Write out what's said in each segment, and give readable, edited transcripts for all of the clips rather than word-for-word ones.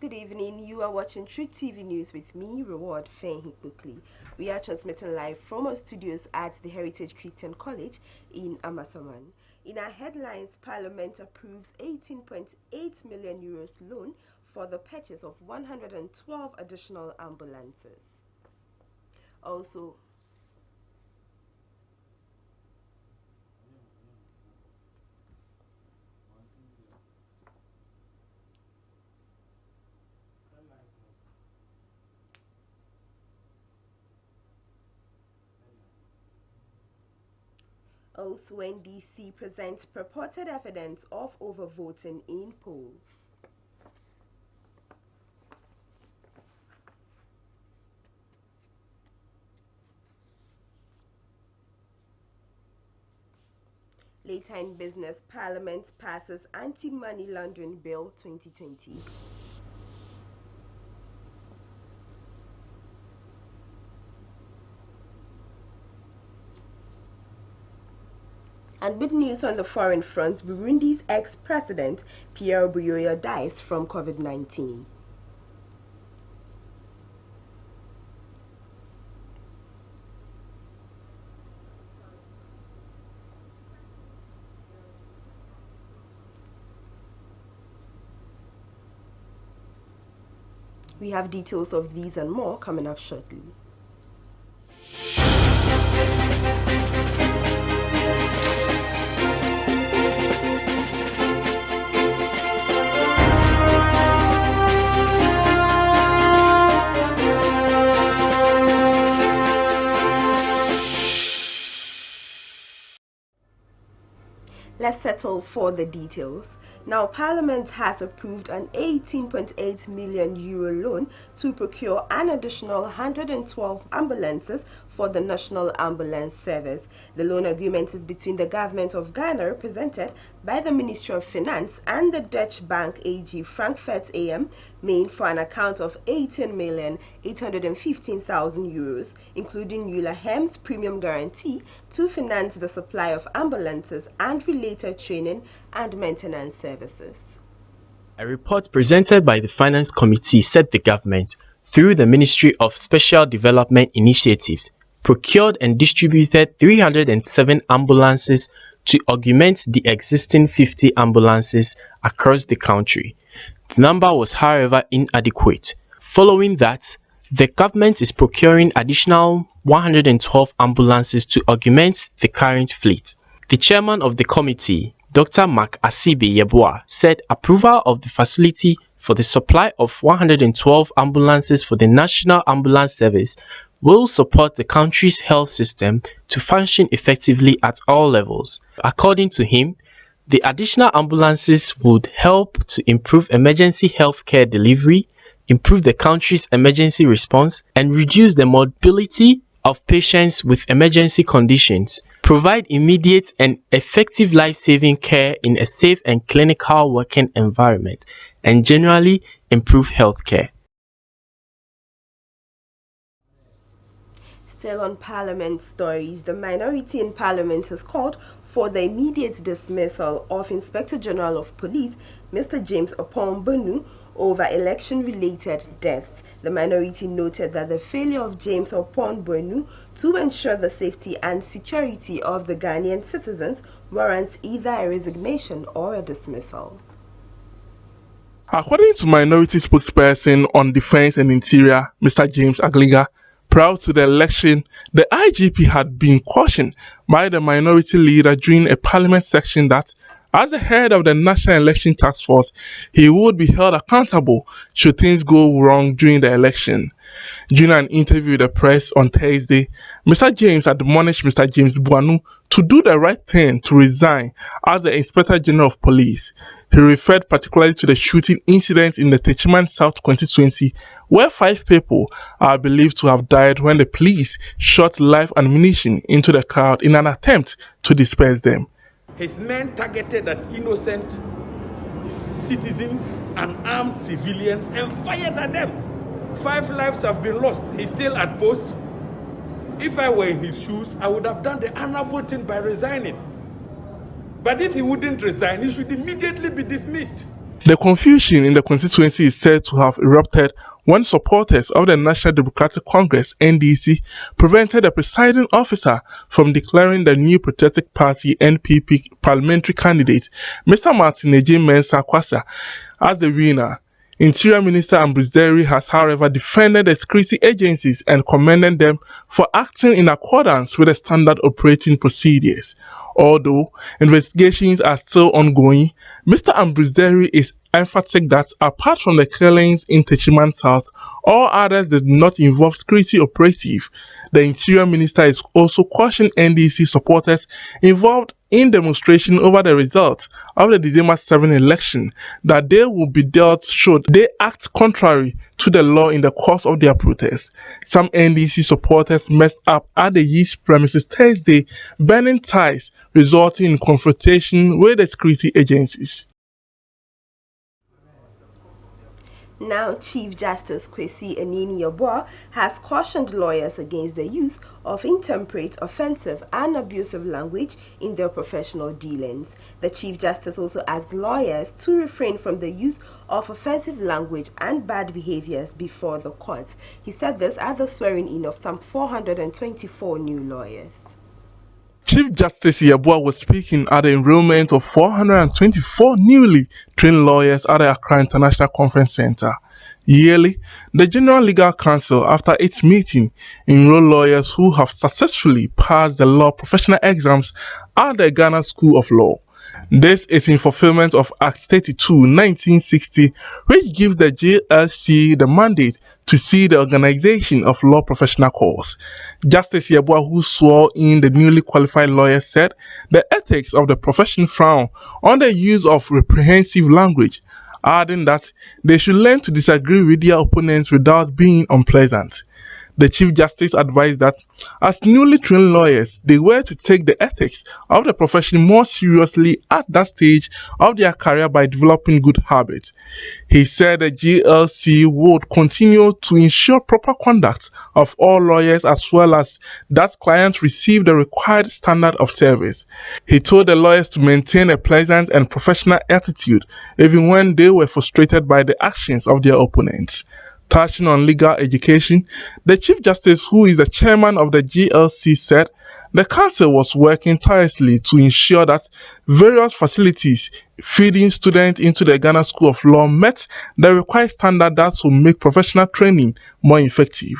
Good evening. You are watching Truth TV News with me, Reward Fenhikbukli. We are transmitting live from our studios at the Heritage Christian College in Amasaman. In our headlines, Parliament approves 18.8 million euros loan for the purchase of 112 additional ambulances. Also, NDC presents purported evidence of overvoting in polls. Later in business, Parliament passes Anti-Money Laundering Bill 2020. And with news on the foreign front, Burundi's ex-president Pierre Buyoya dies from COVID-19. We have details of these and more coming up shortly. Let's settle for the details. Now, Parliament has approved an 18.8 million euro loan to procure an additional 112 ambulances for the National Ambulance Service. The loan agreement is between the government of Ghana, represented by the Ministry of Finance, and the Dutch Bank AG Frankfurt AM Main for an account of 18,815,000 euros, including Euler Hermes premium guarantee, to finance the supply of ambulances and related training and maintenance services. A report presented by the Finance Committee said the government, through the Ministry of Special Development Initiatives, procured and distributed 307 ambulances to augment the existing 50 ambulances across the country. The number was, however, inadequate. Following that, the government is procuring additional 112 ambulances to augment the current fleet. The chairman of the committee, Dr. Mark Asibi Yeboah, said approval of the facility for the supply of 112 ambulances for the National Ambulance Service will support the country's health system to function effectively at all levels. According to him, the additional ambulances would help to improve emergency health care delivery, improve the country's emergency response, and reduce the mobility of patients with emergency conditions, provide immediate and effective life-saving care in a safe and clinical working environment, and generally improve health care. Still on Parliament stories, the minority in Parliament has called for the immediate dismissal of Inspector General of Police, Mr. James Opon-Bonu, over election-related deaths. The minority noted that the failure of James Opon-Bonu to ensure the safety and security of the Ghanaian citizens warrants either a resignation or a dismissal. According to minority spokesperson on Defense and Interior, Mr. James Agliga, prior to the election, the IGP had been cautioned by the minority leader during a parliament section that, as the head of the National Election Task Force, he would be held accountable should things go wrong during the election. During an interview with the press on Thursday, Mr. James admonished Mr. James Buanu to do the right thing to resign as the Inspector General of Police. He referred particularly to the shooting incident in the Techiman South constituency, where 5 people are believed to have died when the police shot live ammunition into the crowd in an attempt to disperse them. His men targeted at innocent citizens and armed civilians and fired at them. 5 lives have been lost. He's still at post. If I were in his shoes, I would have done the honorable thing by resigning. But if he wouldn't resign, he should immediately be dismissed. The confusion in the constituency is said to have erupted when supporters of the National Democratic Congress (NDC) prevented the presiding officer from declaring the New Patriotic Party (NPP) parliamentary candidate, Mr. Martin Eji Mensah Quasa, as the winner. Interior Minister Ambrose Derry has, however, defended the security agencies and commended them for acting in accordance with the standard operating procedures. Although investigations are still ongoing, Mr. Ambrose Derry is emphatic that apart from the killings in Techiman South, all others did not involve security operative. The Interior Minister is also cautioned NDC supporters involved in demonstration over the results of the December 7 election that they will be dealt should they act contrary to the law in the course of their protest. Some NDC supporters messed up at the Yeast premises Thursday, burning ties, resulting in confrontation with the security agencies. Now, Chief Justice Kwesi Anini-Yeboah has cautioned lawyers against the use of intemperate, offensive, and abusive language in their professional dealings. The Chief Justice also asked lawyers to refrain from the use of offensive language and bad behaviors before the court. He said this at the swearing-in of some 424 new lawyers. Chief Justice Yeboah was speaking at the enrollment of 424 newly trained lawyers at the Accra International Conference Center. Yearly, the General Legal Council, after its meeting, enroll lawyers who have successfully passed the law professional exams at the Ghana School of Law. This is in fulfillment of Act 32, 1960, which gives the GLC the mandate to see the organization of law professional course. Justice Yeboah, who swore in the newly qualified lawyers, said the ethics of the profession frown on the use of reprehensive language, adding that they should learn to disagree with their opponents without being unpleasant. The Chief Justice advised that as newly trained lawyers, they were to take the ethics of the profession more seriously at that stage of their career by developing good habits. He said the GLC would continue to ensure proper conduct of all lawyers as well as that clients receive the required standard of service. He told the lawyers to maintain a pleasant and professional attitude even when they were frustrated by the actions of their opponents. Touching on legal education, the Chief Justice, who is the chairman of the GLC, said the council was working tirelessly to ensure that various facilities feeding students into the Ghana School of Law met the required standard that will make professional training more effective.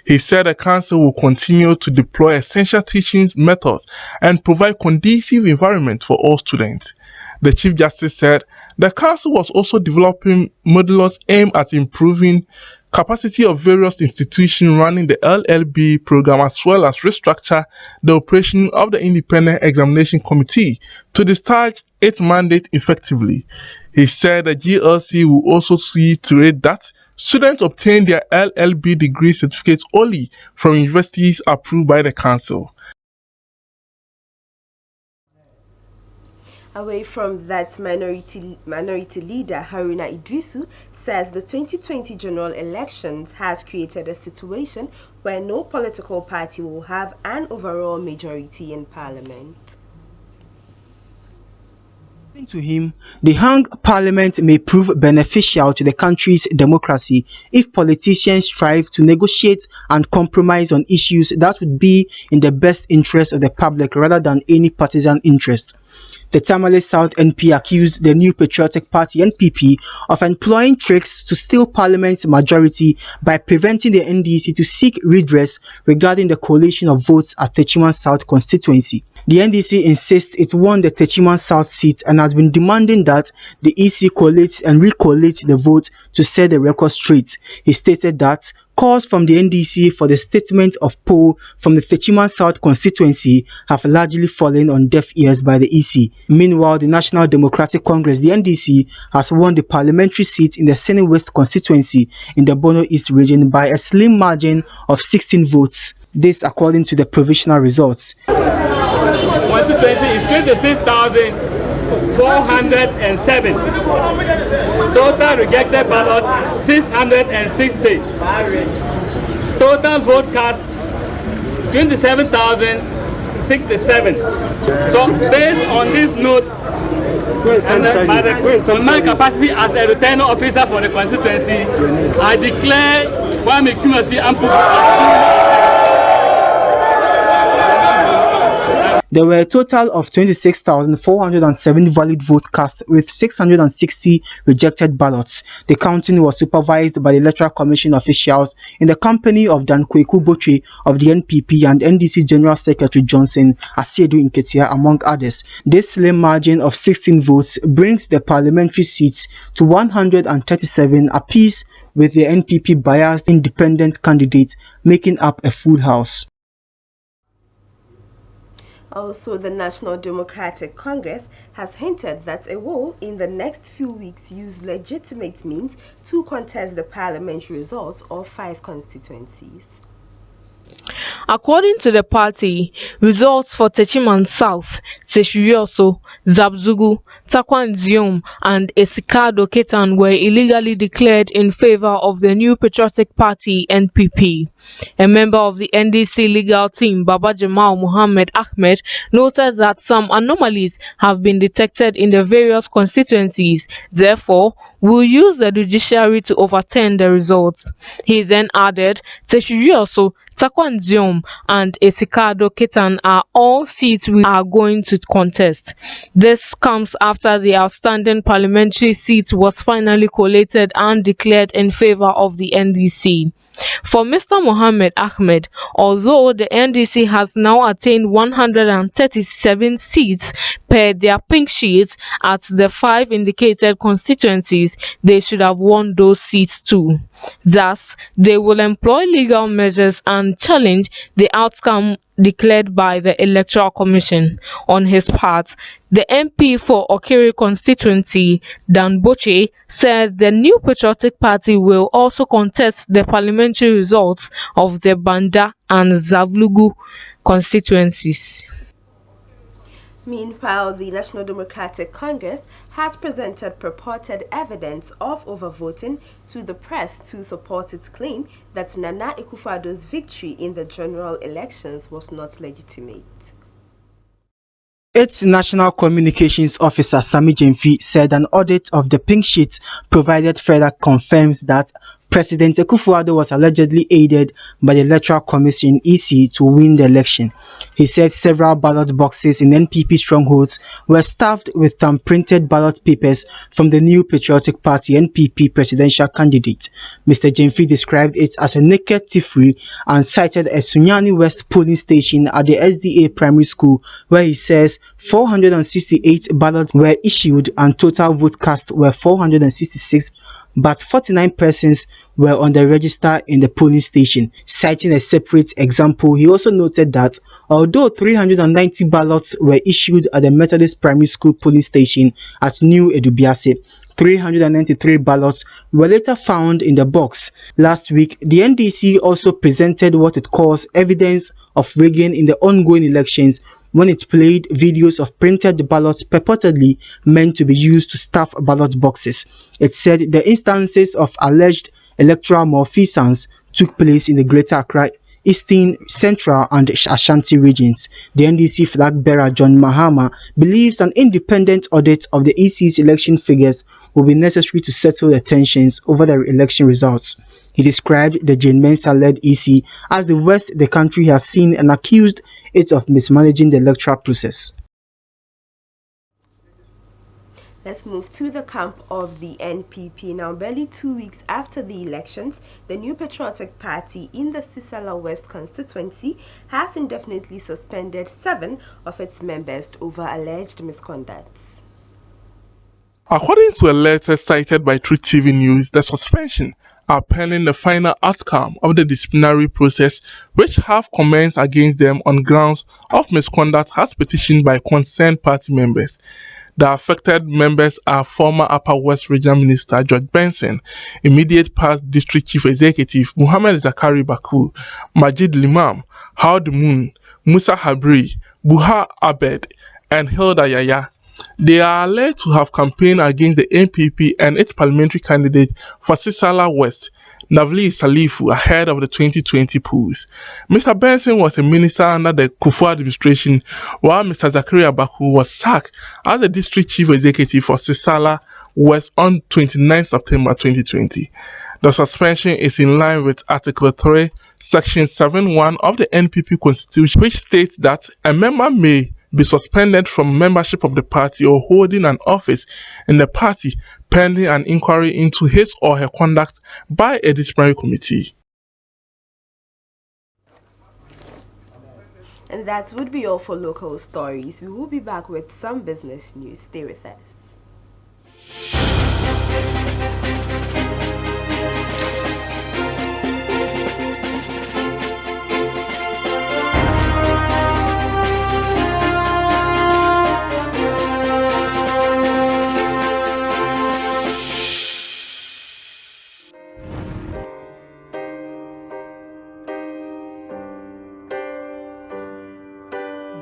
He said the council will continue to deploy essential teaching methods and provide conducive environment for all students. The Chief Justice said the council was also developing modules aimed at improving capacity of various institutions running the LLB program as well as restructure the operation of the Independent Examination Committee to discharge its mandate effectively. He said the GLC will also see to it that students obtain their LLB degree certificates only from universities approved by the council. Away from that, minority leader Haruna Idrisu says the 2020 general elections has created a situation where no political party will have an overall majority in parliament. To him, the hung parliament may prove beneficial to the country's democracy if politicians strive to negotiate and compromise on issues that would be in the best interest of the public rather than any partisan interest. The Tamale South NP accused the New Patriotic Party NPP of employing tricks to steal Parliament's majority by preventing the NDC to seek redress regarding the collation of votes at Techiman South constituency. The NDC insists it won the Techiman South seat and has been demanding that the EC collates and recollate the vote to set the record straight. He stated that calls from the NDC for the statement of poll from the Techiman South constituency have largely fallen on deaf ears by the EC. Meanwhile, the National Democratic Congress, the NDC, has won the parliamentary seat in the Senate West constituency in the Bono East region by a slim margin of 16 votes. This according to the provisional results. Constituency is 26,407. Total rejected ballots 660. Total vote cast 27,067. So based on this note, And on my capacity as a returning officer for the constituency, I declare Kwame Kumasi Ampufu. There were a total of 26,407 valid votes cast with 660 rejected ballots. The counting was supervised by the Electoral Commission officials in the company of Dan Kweku Botwe of the NPP and NDC General Secretary Johnson Asiedu Nketia, among others. This slim margin of 16 votes brings the parliamentary seats to 137 apiece, with the NPP biased independent candidate making up a full house. Also, the National Democratic Congress has hinted that it will, in the next few weeks, use legitimate means to contest the parliamentary results of 5 constituencies. According to the party, results for Techiman South, Seshurioso, Zabzugu, Takwanzium and Esikado Ketan were illegally declared in favor of the New Patriotic Party (NPP). A member of the NDC legal team, Baba Jamal Muhammad Ahmed, noted that some anomalies have been detected in the various constituencies. Therefore, will use the judiciary to overturn the results. He then added, Teshurioso, Takwanzium and Esikado Ketan are all seats we are going to contest. This comes after the outstanding parliamentary seat was finally collated and declared in favor of the NDC. For Mr. Mohammed Ahmed, although the NDC has now attained 137 seats per their pink sheets at the 5 indicated constituencies, they should have won those seats too. Thus, they will employ legal measures and challenge the outcome declared by the Electoral Commission. On his part, the MP for Okiri constituency, Dan Boche, said the New Patriotic Party will also contest the parliamentary results of the Banda and Zavlugu constituencies. Meanwhile, the National Democratic Congress has presented purported evidence of overvoting to the press to support its claim that Nana Akufo-Addo's victory in the general elections was not legitimate. Its National Communications Officer, Sami Jemfi, said an audit of the pink sheets provided further confirms that President Akufo-Addo was allegedly aided by the Electoral Commission (EC) to win the election. He said several ballot boxes in NPP strongholds were stuffed with thumb-printed ballot papers from the New Patriotic Party (NPP) presidential candidate. Mr. Jemfi described it as a naked thievery and cited a Sunyani West polling station at the SDA primary school where he says 468 ballots were issued and total vote cast were 466, but 49 persons were on the register in the polling station. Citing a separate example, he also noted that although 390 ballots were issued at the Methodist Primary School polling station at New Edubiase, 393 ballots were later found in the box. Last week, the NDC also presented what it calls evidence of rigging in the ongoing elections when it played videos of printed ballots purportedly meant to be used to stuff ballot boxes. It said the instances of alleged electoral malfeasance took place in the Greater Accra, Eastern, Central and Ashanti regions. The NDC flag bearer John Mahama believes an independent audit of the EC's election figures will be necessary to settle the tensions over the election results. He described the Jane Mensah-led EC as the worst the country has seen and accused it of mismanaging the electoral process. Let's move to the camp of the NPP. Now, barely 2 weeks after the elections, the New Patriotic Party in the Sisala West constituency has indefinitely suspended 7 of its members over alleged misconducts. According to a letter cited by True TV News, the suspension are pending the final outcome of the disciplinary process, which have commenced against them on grounds of misconduct as petitioned by concerned party members. The affected members are former Upper West Regional Minister George Benson, immediate past District Chief Executive Muhammad Zakari Baku, Majid Limam, Howard Moon, Musa Habri, Buha Abed, and Hilda Yaya. They are alleged to have campaigned against the NPP and its parliamentary candidate for Sisala West, Navli Salifu, ahead of the 2020 polls. Mr. Benson was a minister under the Kufuor administration, while Mr. Zakaria Baku was sacked as the district chief executive for Sisala West on 29 September 2020. The suspension is in line with Article 3, Section 7(1) of the NPP Constitution, which states that a member may be suspended from membership of the party or holding an office in the party pending an inquiry into his or her conduct by a disciplinary committee. And that would be all for local stories. We will be back with some business news. Stay with us.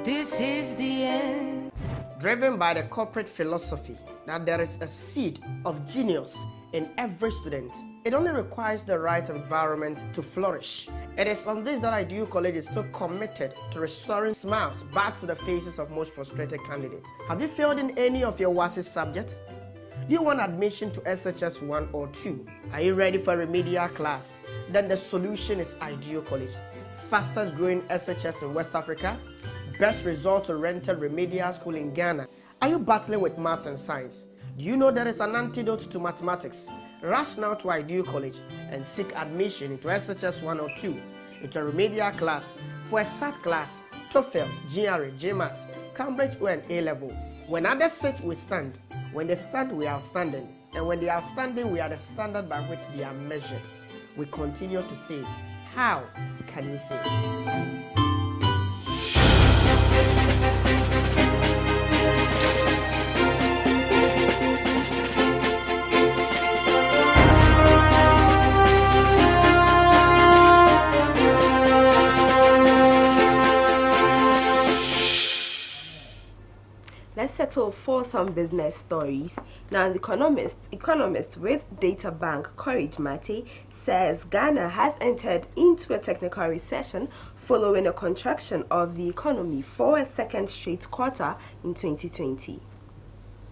This is the end. Driven by the corporate philosophy that there is a seed of genius in every student, it only requires the right environment to flourish. It is on this that IDU College is so committed to restoring smiles back to the faces of most frustrated candidates. Have you failed in any of your WASSCE subjects? Do you want admission to SHS 1 or 2? Are you ready for a remedial class? Then the solution is IDU College. Fastest growing SHS in West Africa, best result-oriented remedial school in Ghana. Are you battling with maths and science? Do you know there is an antidote to mathematics? Rush now to IDU College and seek admission into SHS 1 or 2, into a remedial class for a SAT class, TOEFL, GRE, GMAT, Cambridge O and A-level. When others sit, we stand. When they stand, we are standing. And when they are standing, we are the standard by which they are measured. We continue to say, how can you fail? Let's settle for some business stories. Now, the economist with data bank Courage Mate says Ghana has entered into a technical recession following a contraction of the economy for a second straight quarter in 2020.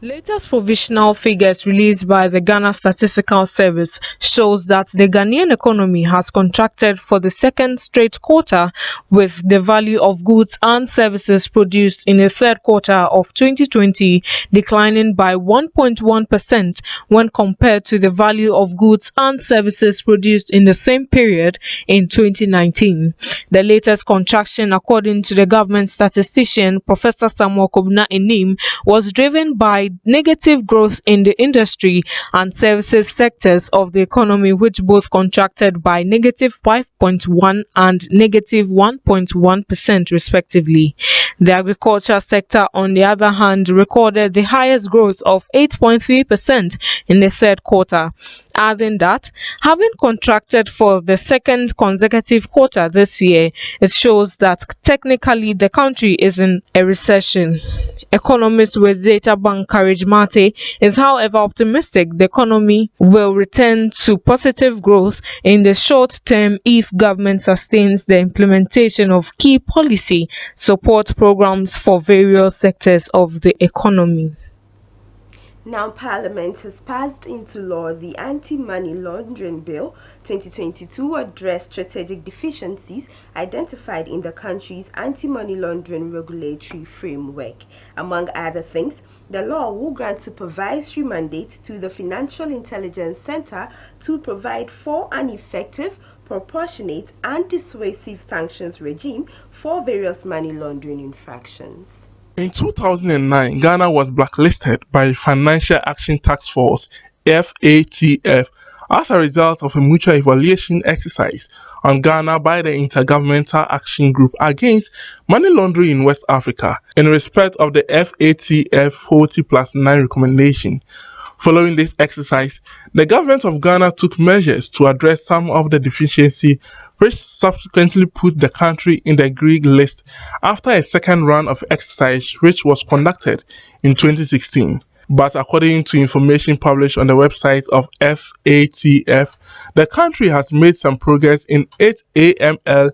Latest provisional figures released by the Ghana Statistical Service shows that the Ghanaian economy has contracted for the second straight quarter, with the value of goods and services produced in the third quarter of 2020 declining by 1.1% when compared to the value of goods and services produced in the same period in 2019. The latest contraction, according to the government statistician Professor Samuel Kobna Enim, was driven by negative growth in the industry and services sectors of the economy, which both contracted by -5.1% and -1.1% respectively. The agriculture sector, on the other hand, recorded the highest growth of 8.3% in the third quarter, adding that, having contracted for the second consecutive quarter this year, it shows that technically the country is in a recession. Economist with data bank Courage Mate is, however, optimistic the economy will return to positive growth in the short term if government sustains the implementation of key policy support programs for various sectors of the economy. Now, Parliament has passed into law the Anti-Money Laundering Bill 2022 to address strategic deficiencies identified in the country's anti-money laundering regulatory framework. Among other things, the law will grant supervisory mandates to the Financial Intelligence Center to provide for an effective, proportionate, and dissuasive sanctions regime for various money laundering infractions. In 2009, Ghana was blacklisted by Financial Action Task Force (FATF) as a result of a mutual evaluation exercise on Ghana by the Intergovernmental Action Group Against Money Laundering in West Africa in respect of the FATF 40+9 recommendation. Following this exercise, the government of Ghana took measures to address some of the deficiency, which subsequently put the country in the green list after a second round of exercise which was conducted in 2016. But according to information published on the website of FATF, the country has made some progress in its AML/CFT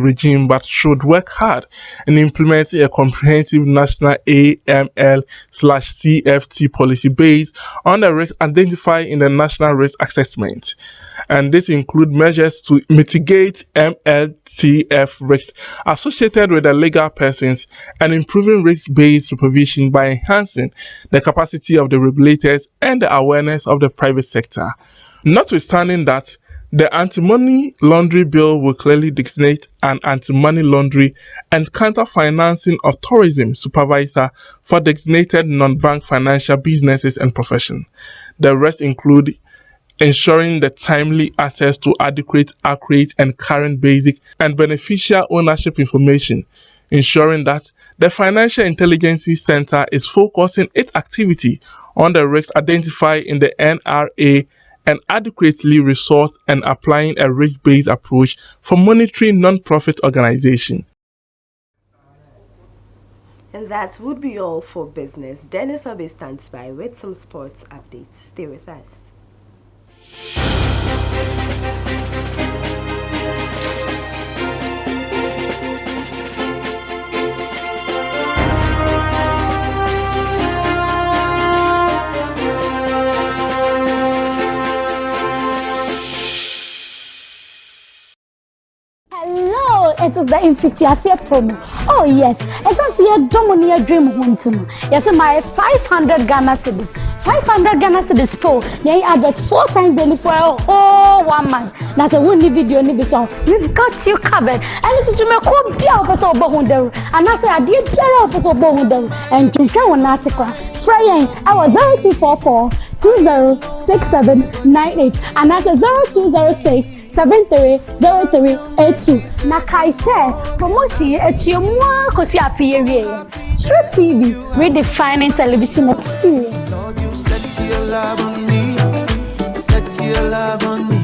regime but should work hard in implementing a comprehensive national AML/CFT policy based on the risks identified in the National Risk Assessment. And this includes measures to mitigate MLCF risks associated with the legal persons and improving risk-based supervision by enhancing the capacity of the regulators and the awareness of the private sector. Notwithstanding that, the Anti-Money Laundering Bill will clearly designate an anti-money laundering and counter-financing of tourism supervisor for designated non-bank financial businesses and professions. The rest include ensuring the timely access to adequate, accurate, and current basic and beneficial ownership information, ensuring that the Financial Intelligence Center is focusing its activity on the risks identified in the NRA and adequately resourced and applying a risk-based approach for monitoring non-profit organizations. And that would be all for business. Dennis Obi stands by with some sports updates. Stay with us. Hello, it is the Infitiasia promo. Oh yes, it's a Dominia Dream Hunting. Yes, my 500 Ghana cedis. 500 Ghana cedis po. They advert 4 times daily for a whole 1 month. That's a windy video, nibi song. We've got you covered. And listen to me, call Pia Officer Bohunder. And I say, I did Pia Officer Bohunder. And to show an article. Fraying, I was 0244 206798. And that's a 0206. 730382. Nakai says promotion at your more Shred TV, redefining television experience. Lord, you set your love on me. Set your love on me.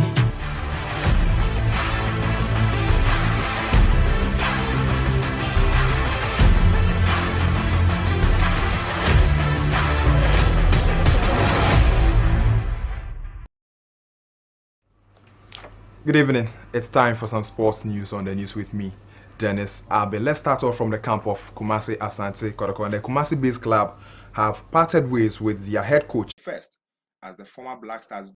Good evening. It's time for some sports news on the news with me, Dennis Abe. Let's start off from the camp of Kumasi Asante Kotoko. And the Kumasi-based club have parted ways with their head coach first, as the former Black Stars